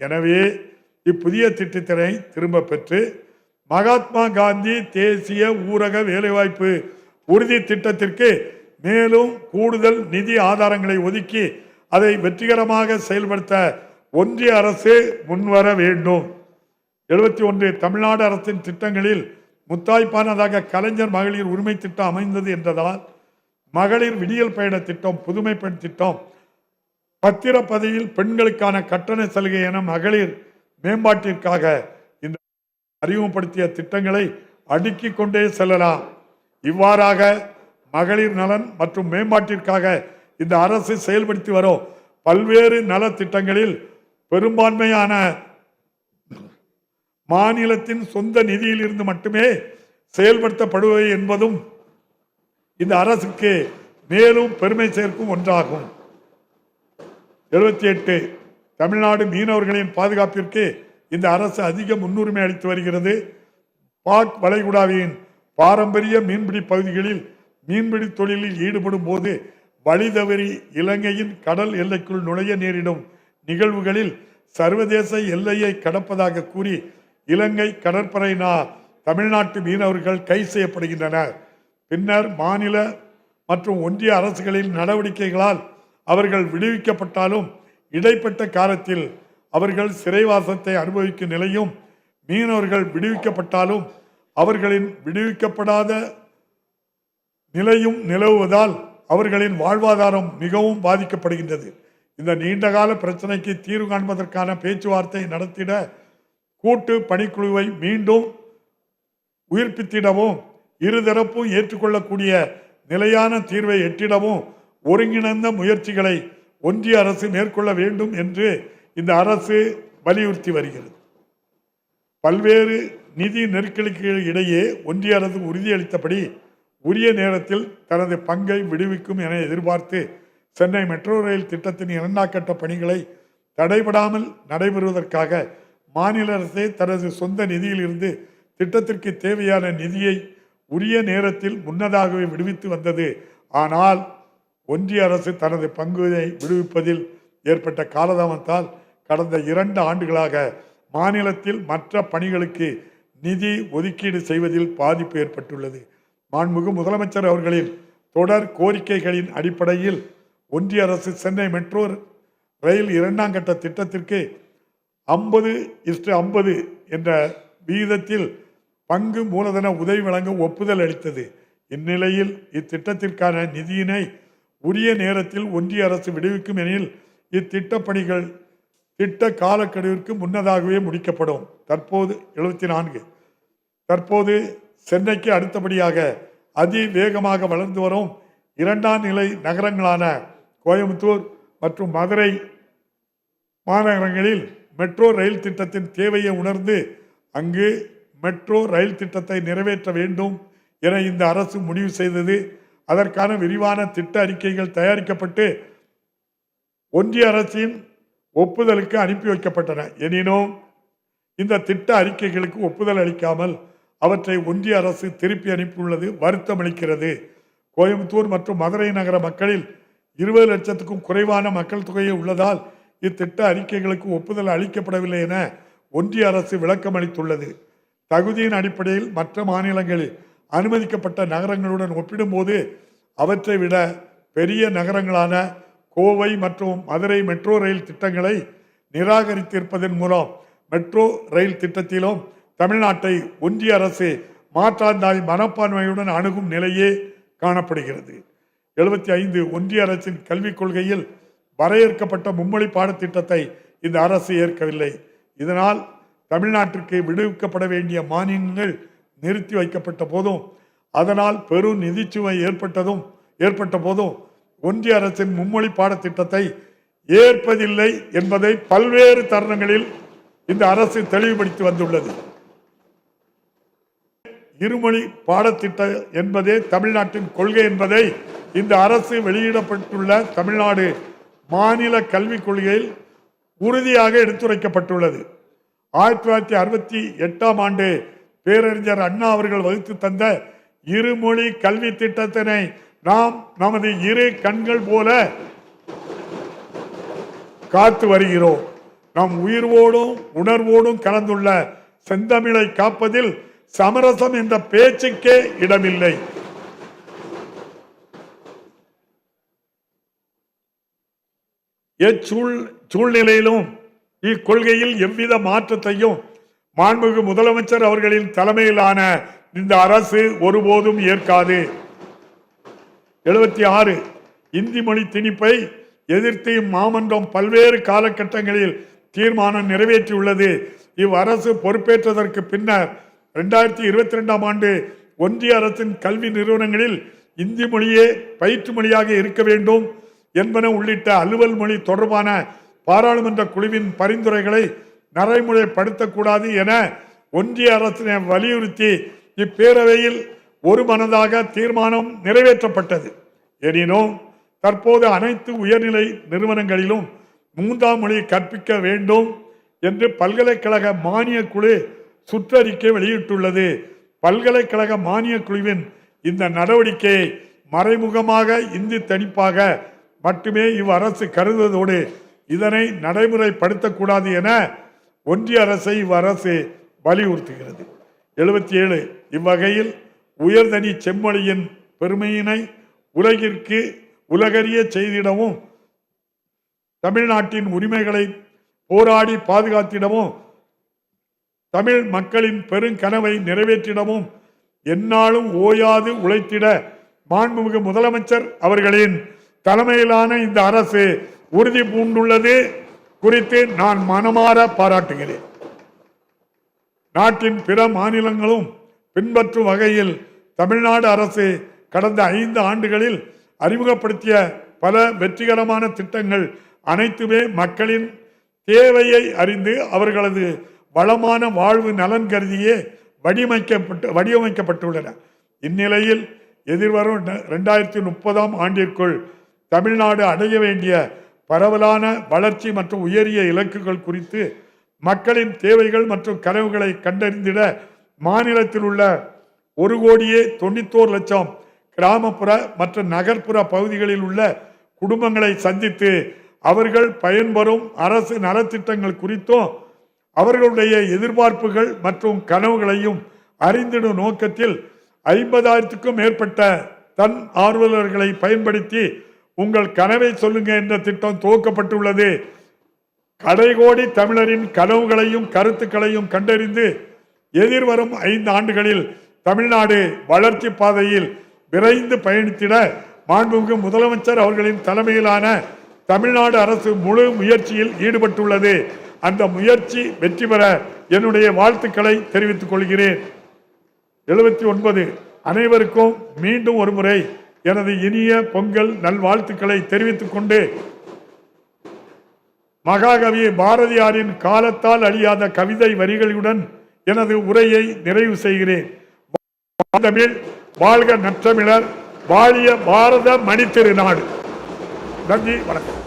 எனவே இப்புதிய திட்டத்தினை திரும்ப பெற்று மகாத்மா காந்தி தேசிய ஊரக வேலைவாய்ப்பு உறுதி திட்டத்திற்கு மேலும் கூடுதல் நிதி ஆதாரங்களை ஒதுக்கி அதை வெற்றிகரமாக செயல்படுத்த ஒன்றிய அரசு முன்வர வேண்டும். 71 தமிழ்நாடு அரசின் திட்டங்களில் முத்தாய்ப்பானதாக கலைஞர் மகளிர் உரிமை திட்டம் அமைந்தது என்றதால் மகளிர் விடியல் பயண திட்டம், புதுமை பெண் திட்டம், பத்திரப்பதிவில் பெண்களுக்கான கட்டண சலுகை என மகளிர் மேம்பாட்டிற்காக இந்த அறிமுகப்படுத்திய திட்டங்களை அடுக்கிக் கொண்டே செல்லலாம். இவ்வாறாக மகளிர் நலன் மற்றும் மேம்பாட்டிற்காக இந்த அரசு செயல்படுத்தி வரும் பல்வேறு நல திட்டங்களில் பெரும்பான்மையான மாநிலத்தின் சொந்த நிதியில் இருந்து மட்டுமே செயல்படுத்தப்படுவது என்பதும் இந்த அரசுக்கு மேலும் பெருமை சேர்க்கும் ஒன்றாகும். 78 தமிழ்நாடு மீனவர்களின் பாதுகாப்பிற்கு இந்த அரசு அதிக முன்னுரிமை அளித்து வருகிறது. பாக் வளைகுடாவின் பாரம்பரிய மீன்பிடி பகுதிகளில் மீன்பிடி தொழிலில் ஈடுபடும் போது வழி தவறி இலங்கையின் கடல் எல்லைக்குள் நுழைய நேரிடும் நிகழ்வுகளில் சர்வதேச எல்லையை கடப்பதாக கூறி இலங்கை கடற்படையினர் தமிழ்நாட்டு மீனவர்கள் கைது செய்யப்படுகின்றனர். பின்னர் மாநில மற்றும் ஒன்றிய அரசுகளின் நடவடிக்கைகளால் அவர்கள் விடுவிக்கப்பட்டாலும் இடைப்பட்ட காலத்தில் அவர்கள் சிறைவாசத்தை அனுபவிக்கும் நிலையும், மீனவர்கள் விடுவிக்கப்பட்டாலும் அவர்களின் விடுவிக்கப்படாத நிலையும் நிலவுவதால் அவர்களின் வாழ்வாதாரம் மிகவும் பாதிக்கப்படுகின்றது. இந்த நீண்டகால பிரச்சனைக்கு தீர்வு காண்பதற்கான பேச்சுவார்த்தை நடத்திட கூட்டு பணிக்குழுவை மீண்டும் உயிர்ப்பித்திடவும் இருதரப்பும் ஏற்றுக்கொள்ளக்கூடிய நிலையான தீர்வை எட்டிடவும் ஒருங்கிணைந்த முயற்சிகளை ஒன்றிய அரசு மேற்கொள்ள வேண்டும் என்று இந்த அரசு வலியுறுத்தி வருகிறது. பல்வேறு நிதி நெருக்கடிக்கு இடையே ஒன்றிய அரசு உறுதியளித்தபடி உரிய நேரத்தில் தனது பங்கை விடுவிக்கும் என எதிர்பார்த்து சென்னை மெட்ரோ ரயில் திட்டத்தின் 2ஆம் கட்ட பணிகளை தடைபடாமல் நடைபெறுவதற்காக மாநில அரசே தனது சொந்த நிதியில் இருந்து திட்டத்திற்கு தேவையான நிதியை உரிய நேரத்தில் முன்னதாகவே விடுவித்து வந்தது. ஆனால் ஒன்றிய அரசு தனது பங்குகளை விடுவிப்பதில் ஏற்பட்ட காலதாமத்தால் கடந்த 2 ஆண்டுகளாக மாநிலத்தில் மற்ற பணிகளுக்கு நிதி ஒதுக்கீடு செய்வதில் பாதிப்பு ஏற்பட்டுள்ளது. மாண்புமிகு முதலமைச்சர் அவர்களின் தொடர் கோரிக்கைகளின் அடிப்படையில் ஒன்றிய அரசு சென்னை மெட்ரோ ரயில் 2ஆம் கட்ட திட்டத்திற்கு 50:50 என்ற விகிதத்தில் பங்கு மூலதன உதவி வழங்க ஒப்புதல் அளித்தது. இந்நிலையில் இத்திட்டத்திற்கான நிதியினை உரிய நேரத்தில் ஒன்றிய அரசு விடுவிக்கும் எனில் இத்திட்ட பணிகள் திட்ட காலக்கெடுவிற்கு முன்னதாகவே முடிக்கப்படும். தற்போது 74 தற்போது சென்னைக்கு அடுத்தபடியாக அதிவேகமாக வளர்ந்து வரும் 2ஆம் நிலை நகரங்களான கோயம்புத்தூர் மற்றும் மதுரை மாநகரங்களில் மெட்ரோ ரயில் திட்டத்தின் தேவையை உணர்ந்து அங்கு மெட்ரோ ரயில் திட்டத்தை நிறைவேற்ற வேண்டும் என இந்த அரசு முடிவு செய்தது. அதற்கான விரிவான திட்ட அறிக்கைகள் தயாரிக்கப்பட்டு ஒன்றிய அரசின் ஒப்புதலுக்கு அனுப்பி வைக்கப்பட்டன. எனினும் இந்த திட்ட அறிக்கைகளுக்கு ஒப்புதல் அளிக்காமல் அவற்றை ஒன்றிய அரசு திருப்பி அனுப்பியுள்ளது வருத்தம் அளிக்கிறது. கோயம்புத்தூர் மற்றும் மதுரை நகர மக்களில் 20 லட்சத்துக்கும் குறைவான மக்கள் தொகையை உள்ளதால் இத்திட்ட அறிக்கைகளுக்கு ஒப்புதல் அளிக்கப்படவில்லை என ஒன்றிய அரசு விளக்கம் அளித்துள்ளது. தகுதியின் அடிப்படையில் மற்ற மாநிலங்களில் அனுமதிக்கப்பட்ட நகரங்களுடன் ஒப்பிடும்போது அவற்றை விட பெரிய நகரங்களான கோவை மற்றும் மதுரை மெட்ரோ ரயில் திட்டங்களை நிராகரித்திருப்பதன் மூலம் மெட்ரோ ரயில் திட்டத்திலும் தமிழ்நாட்டை ஒன்றிய அரசு மாற்றாந்தாய் மனப்பான்மையுடன் அணுகும் நிலையே காணப்படுகிறது. 75 ஒன்றிய அரசின் கல்விக் கொள்கையில் வரையறுக்கப்பட்ட மும்மொழி பாடத்திட்டத்தை இந்த அரசு ஏற்கவில்லை. இதனால் தமிழ்நாட்டிற்கு விடுவிக்கப்பட வேண்டிய மானியங்கள் நிறுத்தி வைக்கப்பட்ட போதும் அதனால் பெரும் நிதிச்சுமை ஏற்பட்ட போதும் ஒன்றிய அரசின் மும்மொழி பாடத்திட்டத்தை ஏற்பதில்லை என்பதை பல்வேறு தருணங்களில் இந்த அரசு தெளிவுபடுத்தி வந்துள்ளது. இருமொழி பாடத்திட்டம் என்பதே தமிழ்நாட்டின் கொள்கை என்பதை இந்த அரசு வெளியிடப்பட்டுள்ள தமிழ்நாடு மாநில கல்விக் கொள்கையில் உறுதியாக எடுத்துரைக்கப்பட்டுள்ளது. 1968ஆம் ஆண்டு பேரறிஞர் அண்ணா அவர்கள் வகுத்து தந்த இருமொழி கல்வி திட்டத்தினை நாம் நமது இரு கண்கள் போல காத்து வருகிறோம். நாம் உயிர்வோடும் உணர்வோடும் கலந்துள்ள செந்தமிழை காப்பதில் சமரசம் என்ற பேச்சுக்கே இடமில்லை. சூழ்நிலையிலும் இக்கொள்கையில் எவ்வித மாற்றத்தையும் மாண்புமிகு முதலமைச்சர் அவர்களின் தலைமையிலான இந்த அரசு ஒருபோதும் ஏற்காது. 76 இந்தி மொழி திணிப்பை எதிர்த்து மாமன்றம் பல்வேறு காலகட்டங்களில் தீர்மானம் நிறைவேற்றியுள்ளது. இவ்வரசு பொறுப்பேற்றதற்கு பின்னர் 2022ஆம் ஆண்டு ஒன்றிய அரசின் கல்வி நிறுவனங்களில் இந்தி மொழியே பயிற்று மொழியாக இருக்க வேண்டும் என்பன உள்ளிட்ட அலுவல் மொழி தொடர்பான பாராளுமன்ற குழுவின் பரிந்துரைகளை நடைமுறைப்படுத்தக்கூடாது என ஒன்றிய அரசினை வலியுறுத்தி இப்பேரவையில் ஒருமனதாக தீர்மானம் நிறைவேற்றப்பட்டது. எனினும் தற்போது அனைத்து உயர்நிலை நிறுவனங்களிலும் 3ஆம் மொழி கற்பிக்க வேண்டும் என்று பல்கலைக்கழக மானிய குழு சுற்றறிக்கை வெளியிட்டுள்ளது. பல்கலைக்கழக மானிய குழுவின் இந்த நடவடிக்கையை மறைமுகமாக இந்தி தணிப்பாக மட்டுமே இவ்வரசு கருதுவதோடு இதனை நடைமுறைப்படுத்தக்கூடாது என ஒன்றிய அரசை இவ்வரசு வலியுறுத்துகிறது. 77 இவ்வகையில் உயர்தனி செம்மொழியின் பெருமையினை உலகறிய செய்திடவும் தமிழ்நாட்டின் உரிமைகளை போராடி பாதுகாத்திடவும் தமிழ் மக்களின் பெருங்கனவை நிறைவேற்றிடவும் எந்நாளும் ஓயாது உழைத்திட மாண்புமிகு முதலமைச்சர் அவர்களின் தலைமையிலான இந்த அரசு உறுதி பூண்டுள்ளது குறித்து நான் மனமாற பாராட்டுகிறேன். நாட்டின் பிற மாநிலங்களும் பின்பற்றும் வகையில் தமிழ்நாடு அரசு கடந்த 5 ஆண்டுகளில் அறிமுகப்படுத்திய பல வெற்றிகரமான திட்டங்கள் அனைத்துமே மக்களின் தேவையை அறிந்து அவர்களது வளமான வாழ்வு நலன் கருதியே வடிவமைக்கப்பட்டுள்ளன. இந்நிலையில் எதிர்வரும் 2030ஆம் ஆண்டிற்குள் தமிழ்நாடு அடைய வேண்டிய பரவலான வளர்ச்சி மற்றும் உயரிய இலக்குகள் குறித்து மக்களின் தேவைகள் மற்றும் கனவுகளை கண்டறிந்திட மாநிலத்தில் உள்ள 1,91,00,000 கிராமப்புற மற்றும் நகர்ப்புற பகுதிகளில் உள்ள குடும்பங்களை சந்தித்து அவர்கள் பயன்பெறும் அரசு நலத்திட்டங்கள் குறித்தும் அவர்களுடைய எதிர்பார்ப்புகள் மற்றும் கனவுகளையும் அறிந்திடும் நோக்கத்தில் 50,000க்கும் மேற்பட்ட தன் ஆர்வலர்களை பயன்படுத்தி உங்கள் கனவை சொல்லுங்க என்ற திட்டம் துவக்கப்பட்டுள்ளது. கடைகோடி தமிழரின் கனவுகளையும் கருத்துக்களையும் கண்டறிந்து எதிர்வரும் 5 ஆண்டுகளில் தமிழ்நாடு வளர்ச்சி பாதையில் விரைந்து பயணித்திட மாண்புமிகு முதலமைச்சர் அவர்களின் தலைமையிலான தமிழ்நாடு அரசு முழு முயற்சியில் ஈடுபட்டுள்ளது. அந்த முயற்சி வெற்றி பெற என்னுடைய வாழ்த்துக்களை தெரிவித்துக் கொள்கிறேன். 79 அனைவருக்கும் மீண்டும் ஒரு முறை எனது இனிய பொங்கல் நல்வாழ்த்துக்களை தெரிவித்துக் கொண்டு மகாகவி பாரதியாரின் காலத்தால் அழியாத கவிதை வரிகளுடன் எனது உரையை நிறைவு செய்கிறேன். தமிழ் வாழ்க நற்றமிழர், வாழிய பாரத மணித்திருநாடு. நன்றி, வணக்கம்.